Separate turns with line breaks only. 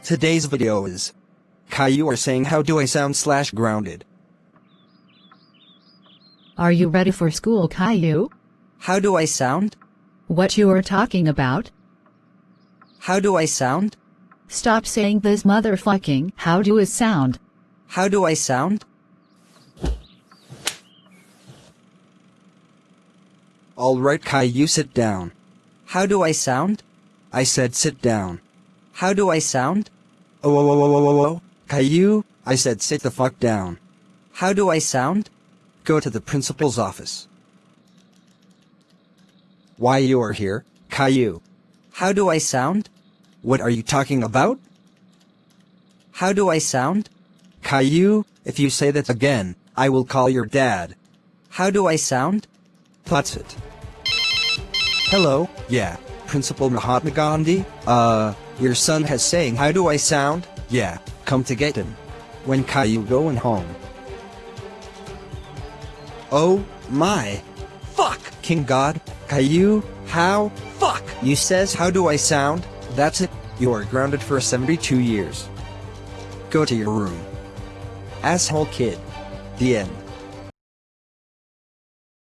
Today's video is Caillou are saying how do I sound / grounded.
Are you ready for school, Caillou?
How do I sound?
What you are talking about?
How do I sound?
Stop saying this motherfucking. How do it sound?
How do I sound? Alright, Caillou, sit down. How do I sound? I said sit down. How do I sound? Oh, Caillou, I said sit the fuck down. How do I sound? Go to the principal's office. Why you are here, Caillou? How do I sound? What are you talking about? How do I sound? Caillou, if you say that again, I will call your dad. How do I sound? That's it. Hello, yeah, Principal Mahatma Gandhi? Your son has saying how do I sound? Yeah, come to get him. When Caillou going home? Oh, my. Fuck, King God. Caillou, how? Fuck! You says how do I sound? That's it. You are grounded for 72 years. Go to your room. Asshole kid. The end.